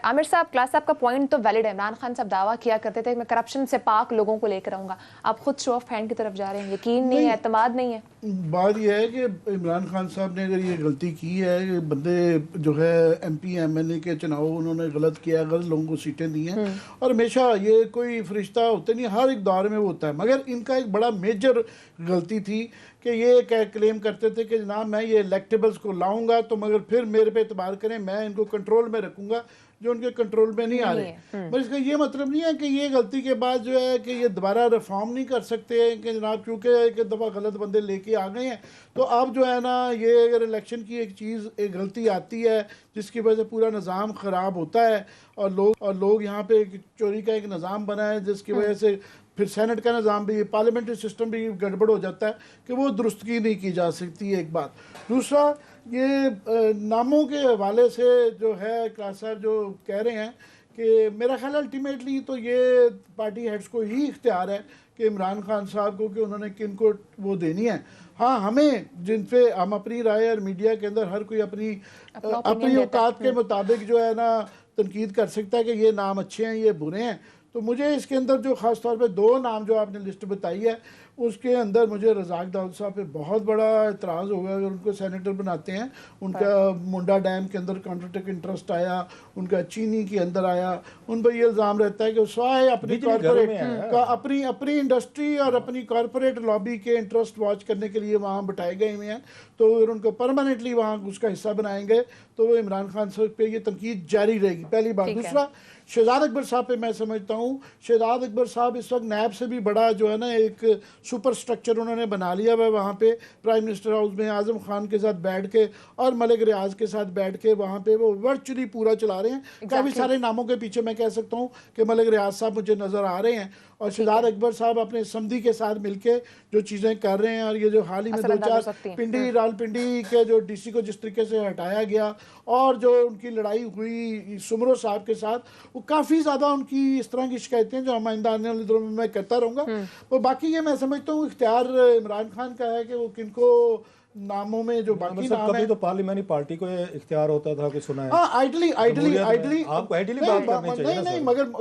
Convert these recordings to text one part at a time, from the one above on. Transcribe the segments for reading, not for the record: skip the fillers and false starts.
आमिर साहब, क्लास साहब का पॉइंट तो वैलिड है। इमरान खान साहब दावा किया करते थे मैं करप्शन से पाक लोगों को लेकर आऊंगा। आप खुद शो ऑफ हैंड की तरफ जा रहे हैं, यकीन नहीं है, एतमाद नहीं है। बात यह है कि इमरान खान साहब ने अगर ये गलती की है कि बंदे जो है MP MLA के चुनाव उन्होंने गलत किया, गलत लोगों को सीटें दी हैं, और हमेशा ये कोई फरिश्ता होते नहीं, हर एक दौर में वो होता है। मगर इनका एक बड़ा मेजर गलती थी कि ये क्लेम करते थे कि जनाब मैं ये इलेक्टेबल्स को लाऊंगा तो मगर फिर मेरे पे एतबार करें, मैं इनको कंट्रोल में रखूंगा, जो उनके कंट्रोल में नहीं आ रहे। पर इसका ये मतलब नहीं है कि ये गलती के बाद जो है कि ये दोबारा रिफॉर्म नहीं कर सकते कि जनाब क्योंकि एक दफ़ा गलत बंदे लेके आ गए हैं तो अब जो है ना, ये अगर इलेक्शन की एक चीज़ एक गलती आती है जिसकी वजह से पूरा निज़ाम ख़राब होता है और लोग यहाँ पे चोरी का एक निज़ाम बना है जिसकी वजह से फिर सेनेट का निज़ाम भी, पार्लियामेंट्री सिस्टम भी गड़बड़ हो जाता है कि वो दुरुस्तगी नहीं की जा सकती, एक बात। दूसरा, ये नामों के हवाले से जो है क्लास साहब जो कह रहे हैं कि मेरा ख्याल अल्टीमेटली तो ये पार्टी हेड्स को ही इख्तियार है कि इमरान खान साहब को कि उन्होंने किन को वो देनी है। हाँ, हमें जिन पे हम अपनी राय और मीडिया के अंदर हर कोई अपनी औकात के मुताबिक जो है ना तनकीद कर सकता है कि ये नाम अच्छे हैं, ये बुरे हैं। तो मुझे इसके अंदर जो ख़ास तौर पे 2 नाम जो आपने लिस्ट बताई है उसके अंदर मुझे रज़ाक दाऊद साहब पे बहुत बड़ा एतराज़ होगा अगर उनको सेनेटर बनाते हैं। उनका मुंडा डैम के अंदर कॉन्ट्रैक्ट इंटरेस्ट आया, उनका चीनी के अंदर आया, उन पर यह इल्ज़ाम रहता है कि स्वाय अपनी कॉरपोरेट का अपनी इंडस्ट्री और अपनी कॉरपोरेट लॉबी के इंटरेस्ट वॉच करने के लिए वहाँ बिठाए गए हुए हैं। तो अगर उनको परमानेंटली वहाँ उसका हिस्सा बनाएंगे तो वो इमरान खान साहब पे ये तनकीद जारी रहेगी, पहली बात। दूसरा, शहजाद अकबर साहब पे मैं समझता हूँ शहजाद अकबर साहब इस वक्त नैब से भी बड़ा जो है ना एक सुपर स्ट्रक्चर उन्होंने बना लिया हुआ वहाँ पे प्राइम मिनिस्टर हाउस में आज़म खान के साथ बैठ के और मलिक रियाज के साथ बैठ के वहाँ पे वो वर्चुअली पूरा चला रहे हैं। काफ़ी सारे नामों के पीछे मैं कह सकता हूँ कि मलिक रियाज साहब मुझे नज़र आ रहे हैं और शहजाद अकबर साहब अपने समधी के साथ मिलके जो चीज़ें कर रहे हैं। और ये जो हाल ही में 2-4 पिंडी रावलपिंडी के जो DC को जिस तरीके से हटाया गया और जो उनकी लड़ाई हुई सुमरो साहब के साथ, वो काफ़ी ज़्यादा उनकी इस तरह की शिकायतें जो हम आइंदा आने वाले दिनों में मैं करता रहूँगा। और बाकी ये मैं समझता हूँ इख्तियार इमरान खान का है कि वो किनको नामों में जो बाकी नाम कभी तो पार्लियामेंटी पार्टी को इख्तियार होता था कि सुना है। हाँ, आइडली आपको आइडली बात करनी चाहिए। नहीं, मगर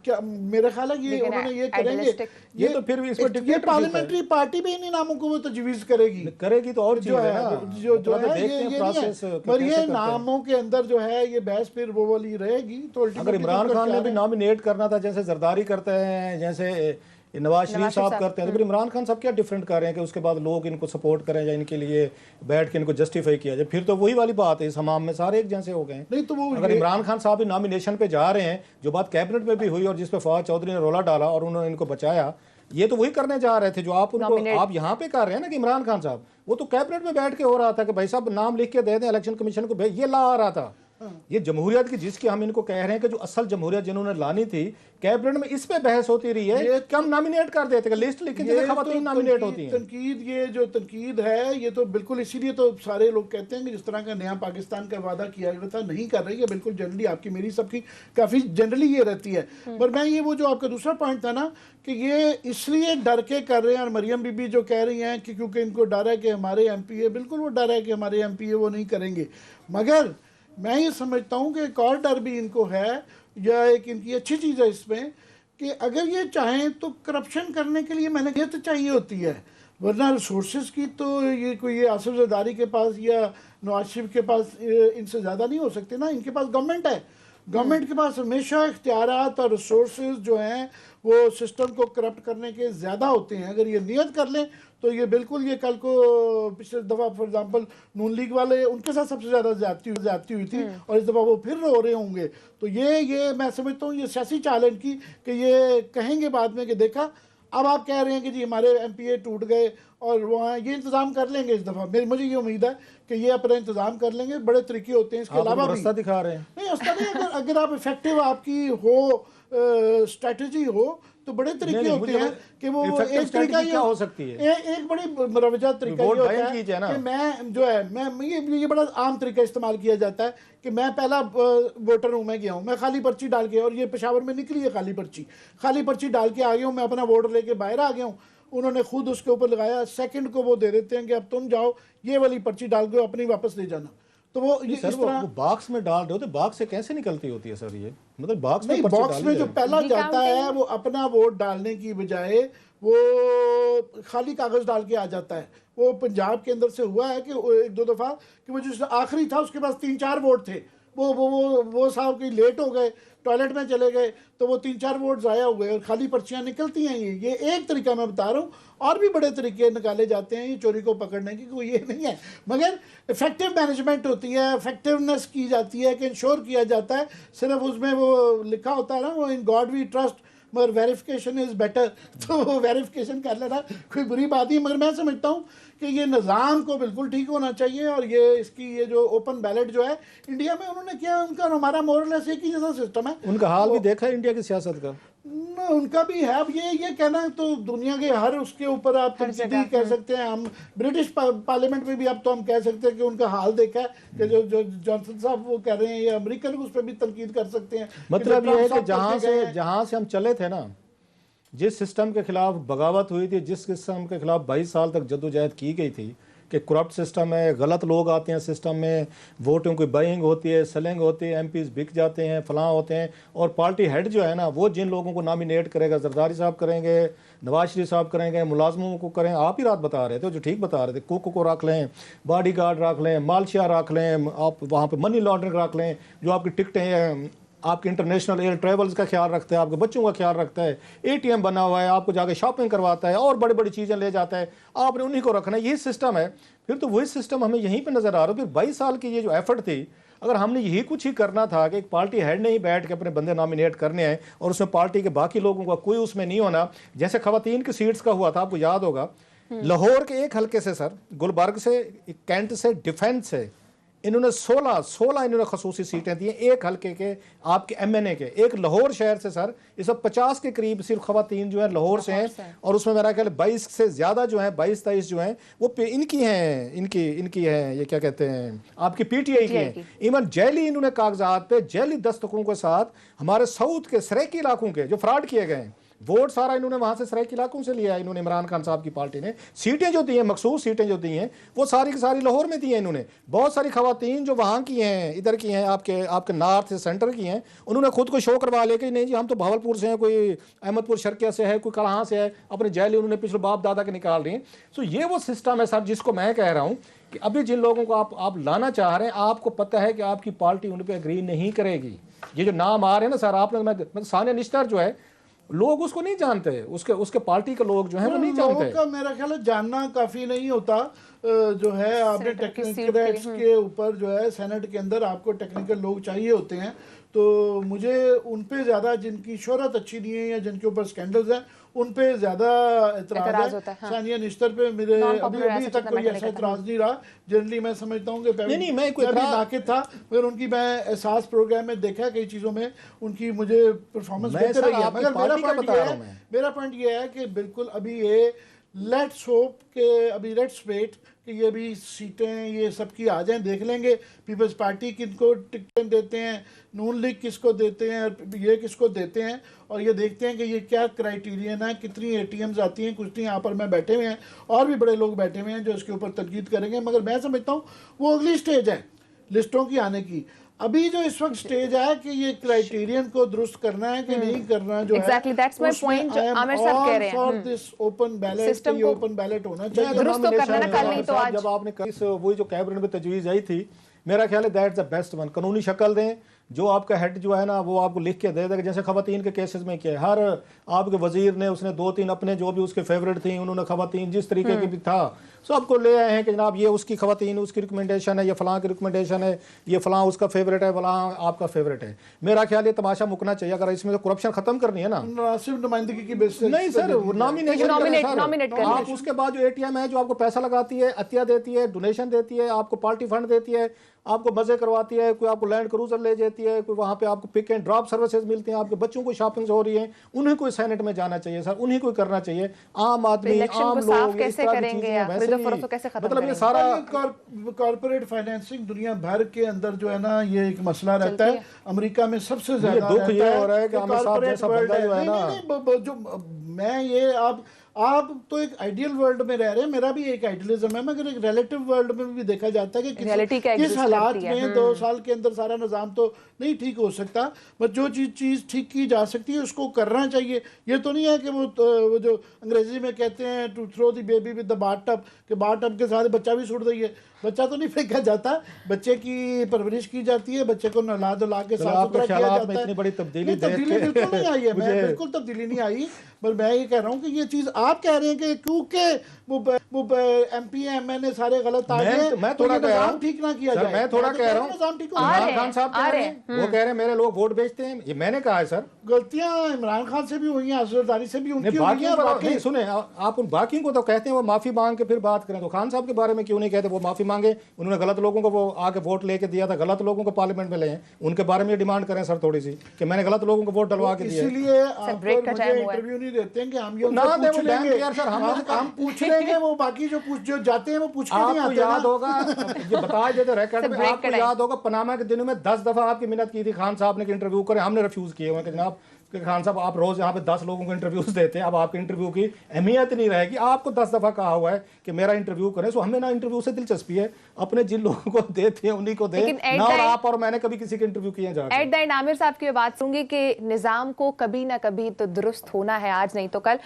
क्या मेरा ख्याल है ये उन्होंने ये करेंगे, ये तो फिर भी इसमें ये पार्लियामेंट्री पार्टी भी इन्हीं नामों को वो तजवीज़ करेगी तो और जो है जो है ये पर ये नामों के अंदर जो है ये बहस फिर वो वाली रहेगी। तो अगर इमरान खान ने भी नॉमिनेट करना था जैसे जरदारी करते हैं, जैसे नवाज शरीफ साहब करते हैं, तो फिर इमरान खान साहब क्या डिफरेंट कर रहे हैं कि उसके बाद लोग इनको सपोर्ट करें या इनके लिए बैठ के इनको जस्टिफाई किया जाए? फिर तो वही वाली बात है, इस हमाम में सारे एक जैसे हो गए हैं। नहीं तो वो अगर इमरान खान साहब नॉमिनेशन पे जा रहे हैं, जो बात कैबिनेट में भी हुई और जिसपे फवाद चौधरी ने रोला डाला और उन्होंने इनको बचाया, ये तो वही करने जा रहे थे जो आप यहाँ पे कर रहे हैं ना कि इमरान खान साहब, वो तो कैबिनेट में बैठ के हो रहा था कि भाई साहब नाम लिख के दे दें इलेक्शन कमीशन को, ये ला आ रहा था। ये जमहूरियत की जिसकी हम इनको कह रहे हैं कि जो असल जमहूरियत जिन्होंने लानी थी, कैबिनेट में इस पे बहस होती रही है कि हम नॉमिनेट कर देते हैं, लिस्ट लिख के जैसे खवातीन नॉमिनेट होती हैं। तनकीद ये जो तनकीद है ये तो बिल्कुल इसीलिए तो सारे लोग कहते हैं कि जिस तरह का नया पाकिस्तान का वादा किया गया था नहीं कर रही है, बिल्कुल जनरली आपकी मेरी सबकी काफ़ी जनरली ये रहती है। पर मैं ये वो जो आपका दूसरा पॉइंट था ना कि ये इसलिए डर के कर रहे हैं, और मरियम बीबी जो कह रही हैं कि क्योंकि इनको डर है कि हमारे MP बिल्कुल वो डर है कि हमारे MP वो नहीं करेंगे। मगर मैं ये समझता हूँ कि एक और डर भी इनको है, या एक इनकी अच्छी चीज़ है इसमें कि अगर ये चाहें तो करप्शन करने के लिए मेहनत चाहिए होती है, वरना रिसोर्सेज की तो ये आसिफ जरदारी के पास या नवाज शरीफ के पास इनसे ज़्यादा नहीं हो सकते ना। इनके पास गवर्नमेंट है, गवर्नमेंट के पास हमेशा इख्तियारात और रिसोर्सेज जो हैं वो सिस्टम को करप्ट करने के ज़्यादा होते हैं। अगर ये नियत कर लें तो ये बिल्कुल ये कल को पिछले दफ़ा फॉर एग्जांपल नून लीग वाले उनके साथ सबसे ज़्यादा ज्यादती हुई थी और इस दफ़ा वो फिर रो रहे होंगे। तो ये मैं समझता हूँ ये सियासी चाल इनकी कि ये कहेंगे बाद में कि देखा अब आप कह रहे हैं कि जी हमारे MPA टूट गए और वहाँ ये इंतज़ाम कर लेंगे इस दफ़ा। मुझे ये उम्मीद है कि ये अपना इंतज़ाम कर लेंगे, बड़े तरीके होते हैं इसके अलावा भी। रास्ता दिखा रहे हैं नहीं, रास्ता नहीं, अगर आप इफेक्टिव आपकी हो स्ट्रेटजी हो तो बड़े तरीके होते हैं कि वो एक तरीका ये हो सकती है, एक बड़ी मरवजा तरीका ये होता है कि मैं जो है मैं ये बड़ा आम तरीका इस्तेमाल किया जाता है कि मैं पहला वोटर हूँ, मैं गया हूँ, मैं खाली पर्ची डाल के, और ये पेशावर में निकली है खाली पर्ची डाल के आ गया हूँ, मैं अपना वोट लेके बाहर आ गया हूँ, उन्होंने खुद उसके ऊपर लगाया, सेकंड को वो दे देते हैं कि अब तुम जाओ ये वाली पर्ची डाल के अपनी वापस ले जाना। तो वो ये सर इस तरह वो बॉक्स में डाल रहे हो तो बॉक्स से कैसे निकलती होती है सर? ये मतलब बॉक्स में नहीं, पर्ची बॉक्स डाली में जो जाए। पहला जाता है वो अपना वोट डालने की बजाय वो खाली कागज डाल के आ जाता है। वो पंजाब के अंदर से हुआ है कि एक दो दफा कि वो जो आखिरी था उसके पास 3-4 वोट थे, वो साहब कहीं लेट हो गए, टॉयलेट में चले गए, तो वो 3-4 वोट ज़ाया हो गए और खाली पर्चियाँ निकलती हैं। ये एक तरीका मैं बता रहा हूँ, और भी बड़े तरीके निकाले जाते हैं ये चोरी को पकड़ने की, कोई ये नहीं है। मगर इफेक्टिव मैनेजमेंट होती है, इफेक्टिवनेस की जाती है कि इंश्योर किया जाता है। सिर्फ उसमें वो लिखा होता है ना, वो इन गॉड वी ट्रस्ट मगर वेरिफिकेशन इज़ बेटर, तो वो वेरिफिकेशन कर लेना कोई बुरी बात नहीं। मगर मैं समझता हूँ कि ये निज़ाम को बिल्कुल ठीक होना चाहिए। और ये जो ओपन बैलेट जो है इंडिया में उन्होंने किया, उनका और हमारा मोरलेस एक ही जैसा सिस्टम है। उनका हाल भी देखा है इंडिया की सियासत का ना, उनका भी है। अब ये कहना है तो दुनिया के हर उसके ऊपर आप तनकीदी कह सकते हैं। हम ब्रिटिश पार्लियामेंट में भी अब तो हम कह सकते हैं कि उनका हाल देखा है कि जो जॉनसन साहब वो कह रहे हैं, ये अमेरिकन उस पर भी तनकीद कर सकते हैं। मतलब ये है कि जहां से हम चले थे ना, जिस सिस्टम के खिलाफ बगावत हुई थी, जिस सिस्टम के खिलाफ 22 साल तक जद्दोजहद की गई थी कि करप्ट सिस्टम है, गलत लोग आते हैं सिस्टम में, वोटों की बाइंग होती है, सेलिंग होती है, एमपीज बिक जाते हैं, फलां होते हैं, और पार्टी हेड जो है ना वो जिन लोगों को नॉमिनेट करेगा, जरदारी साहब करेंगे, नवाज शरीफ साहब करेंगे, मुलाजमों को करें। आप ही रात बता रहे थे, जो ठीक बता रहे थे, कुक को रख लें, बॉडी गार्ड रख लें, मालशिया रख लें, आप वहाँ पर मनी लॉन्ड्रिंग रख लें, जो आपकी टिकटें हैं, आपके इंटरनेशनल एयर ट्रेवल्स का ख्याल रखता है, आपके बच्चों का ख्याल रखता है, एटीएम बना हुआ है, आपको जाके शॉपिंग करवाता है और बड़ी बड़ी चीज़ें ले जाता है, आपने उन्हीं को रखना है। यही सिस्टम है। फिर तो वही सिस्टम हमें यहीं पे नज़र आ रहा है। फिर 22 साल की ये जो एफर्ट थी, अगर हमने यही कुछ ही करना था कि एक पार्टी हेड ने ही बैठ के अपने बंदे नॉमिनेट करने हैं और उसमें पार्टी के बाकी लोगों का कोई उसमें नहीं होना, जैसे खवातीन की सीट्स का हुआ था, आपको याद होगा लाहौर के एक हल्के से सर, गुलबर्ग से, कैंट से, डिफेंस से इन्होंने 16 इन्होंने खसूसी सीटें दी हैं एक हल्के के, आपके एमएनए के। एक लाहौर शहर से सर इस वक्त 50 के करीब सिर्फ खवातीन जो है लाहौर से हैं, और उसमें मेरा ख्याल 22 से ज़्यादा जो है, 22-23 जो हैं वो इनकी हैं, इनकी हैं, ये क्या कहते हैं, आपकी पीटीआई की हैं। इवन जैली इन्होंने कागजात पे जैली दस्तखतों के साथ हमारे साउथ के सराइकी इलाकों के जो फ्रॉड किए गए हैं, वोट सारा इन्होंने वहां से सराइकी इलाकों से लिया है। इन्होंने इमरान खान साहब की पार्टी ने सीटें जो दी हैं, मखसूस सीटें जो दी हैं, वो सारी की सारी लाहौर में दी हैं इन्होंने। बहुत सारी खवातीन जो वहाँ की हैं, इधर की हैं, आपके नॉर्थ से सेंटर की हैं, उन्होंने खुद को शो करवा लिया कि नहीं जी हम तो भावलपुर से हैं, कोई अहमदपुर शर्किया से है, कोई कहाँ से है, अपने जैली उन्होंने पिछले बाप दादा के निकाल रही हैं। सो ये वो सिस्टम है सर जिसको मैं कह रहा हूँ कि अभी जिन लोगों को आप लाना चाह रहे हैं, आपको पता है कि आपकी पार्टी उन पर एग्री नहीं करेगी। ये जो नाम आ रहे हैं ना सर, आपने मैं सानिया निश्तर जो है, लोग उसको नहीं जानते, उसके पार्टी के लोग जो हैं वो नहीं जानते। का मेरा ख्याल है जानना काफ़ी नहीं होता। जो है आपने टेक्निकल के ऊपर जो है सेनेट के अंदर आपको टेक्निकल लोग चाहिए होते हैं, तो मुझे उन पे ज़्यादा जिनकी शोहरत अच्छी नहीं है या जिनके ऊपर स्कैंडल्स हैं उन पे ज़्यादा एतराज़ है। हाँ। सानिया निश्तर पे मेरे अभी तक कोई ऐसा एतराज़ नहीं रहा। जनरली मैं समझता हूँ कि मैं नाकिद था, मगर उनकी मैं एहसास प्रोग्राम में देखा कई चीज़ों में उनकी मुझे परफॉर्मेंस बेहतर रही है। मगर मेरा पॉइंट ये है कि बिल्कुल अभी ये लेट्स होप के अभी लेट्स वेट कि ये भी सीटें ये सबकी आ जाएं, देख लेंगे पीपल्स पार्टी किनको टिकटें देते हैं, नून लीग किसको देते हैं, ये किसको देते हैं, और ये देखते हैं कि ये क्या क्राइटेरियन है, कितनी एटीएम्स आती हैं। कुछ नहीं, यहाँ पर मैं बैठे हुए हैं और भी बड़े लोग बैठे हुए हैं जो इसके ऊपर तनकीद करेंगे। मगर मैं समझता हूँ वो अगली स्टेज है लिस्टों की आने की। अभी जो इस वक्त स्टेज है कि ये क्राइटेरियन को दुरुस्त करना है कि नहीं करना, जो exactly, that's my point, जो आमिर साहब कह रहे हैं फॉर दिस ओपन बैलेट, ये ओपन बैलेट होना चाहिए। दुरुस्त तो करना ना, कल नहीं तो आज। जब आपने वही जो कैबिनेट में तजवीज़ आई थी, मेरा ख्याल है दैट्स द बेस्ट वन। कानूनी शक्ल दें, जो आपका हेड जो है ना वो आपको लिख के दे देगा, जैसे खवातीन के केसेस में किया है। हर आपके वजीर ने उसने 2-3 अपने जो भी उसके फेवरेट थी उन्होंने खवातीन जिस तरीके की भी था सबको ले आए हैं कि जनाब ये उसकी खवातीन उसकी रिकमेंडेशन है, ये फलां की रिकमेंडेशन है, ये फलां उसका फेवरेट है, फलां आपका फेवरेट है। मेरा ख्याल ये तमाशा मुकना चाहिए। अगर इसमें करप्शन खत्म करनी है ना, सिर्फ नुमाइंदगी की बेसिस नहीं सर, नॉमिनेट आप उसके बाद जो एटीएम है जो आपको पैसा लगाती है, अतिया देती है, डोनेशन देती है, आपको पार्टी फंड देती है, आपको मजे करवाती है, कोई आपको लैंड क्रूजर ले जाती है, कोई वहाँ पे आपको पिक एंड ड्रॉप सर्विसेज मिलती हैं, आपके बच्चों को शॉपिंग हो रही है, उन्हें कोई सेनेट में जाना चाहिए सर, उन्हीं को करना चाहिए। आम आदमी, आम लोग कैसे करेंगे, मतलब ये सारा कॉर्पोरेट फाइनेंसिंग दुनिया भर के अंदर जो है ना ये एक मसला रहता है। अमेरिका में सबसे ज्यादा दुख ये हो रहा है कि आमिर साहब जैसा बंदा जो है ना, जो मैं ये आप तो एक आइडियल वर्ल्ड में रह रहे हैं, मेरा भी एक आइडियलिज्म है, मगर एक रिलेटिव वर्ल्ड में भी देखा जाता है कि Reality क्या किस exist हालात करती है। में 2 साल के अंदर सारा निज़ाम तो नहीं ठीक हो सकता, पर जो चीज़ ठीक की जा सकती है उसको करना चाहिए। ये तो नहीं है कि वो जो अंग्रेजी में कहते हैं to throw the baby with the bathtub के साथ बच्चा भी सुट दइए। बच्चा तो नहीं फेंका जाता, बच्चे की परवरिश की जाती है, बच्चे को नहला धुला के साफ सुथरा किया जाता है। इतनी बड़ी तब्दीली तब्दीली बिल्कुल नहीं आई है, मैं बिल्कुल तब्दीली नहीं आई, पर मैं ये कह रहा हूँ कि ये चीज़ आप कह रहे हैं कि क्योंकि वो MP MNA सारे गलत आ गए, मैं थोड़ा कह रहा हूँ ठीक ना किया जाए। मैं थोड़ा कह रहा हूँ निज़ाम ठीक इमरान खान साहब कह रहे हैं, वो कह रहे हैं मेरे लोग वोट बेचते हैं, ये मैंने कहा है सर। गलतियां इमरान खान से भी हुई हैं, असरदारी से भी उनकी हुई हैं। नहीं सुने, आप उन बाकियों को तो कहते हैं वो माफी मांग के फिर बात करें, तो खान साहब के बारे में क्यों नहीं कहते वो माफी मांगे? उन्होंने गलत लोगों को वो आके वोट लेके दिया था, गलत लोगों को पार्लियामेंट में ले हैं, उनके बारे में डिमांड करें सर थोड़ी सी कि मैंने गलत लोगों को वोट डलवा के दिया। इसीलिए आप मुझे इंटरव्यू नहीं देते हैं कि हम ये ना दे, पूछ वो लेंगे यार सर, हम पूछ लेंगे, वो बाकी जो जाते हैं वो पूछ के नहीं आपको आते याद ना। होगा, ये बता देते रिकॉर्ड में, आपको याद होगा पनामा के दिनों में 10 दफा आपकी मिन्नत की थी खान साहब ने कि इंटरव्यू करें, हमने रिफ्यूज किए हुए कि जनाब कि खान साहब आप रोज यहाँ पे 10 लोगों को इंटरव्यूज देते हैं, अब आपके इंटरव्यू की अहमियत नहीं रहेगी। आपको 10 दफा कहा हुआ है कि मेरा इंटरव्यू करें, सो हमें ना इंटरव्यू से दिलचस्पी है, अपने जिन लोगों को देते हैं उन्हीं को दे ना, और आप और मैंने कभी किसी के इंटरव्यू किए जाके। एट द एंड आमिर साहब की बात सुनूंगी कि निजाम को कभी ना कभी तो दुरुस्त होना है, आज नहीं तो कल।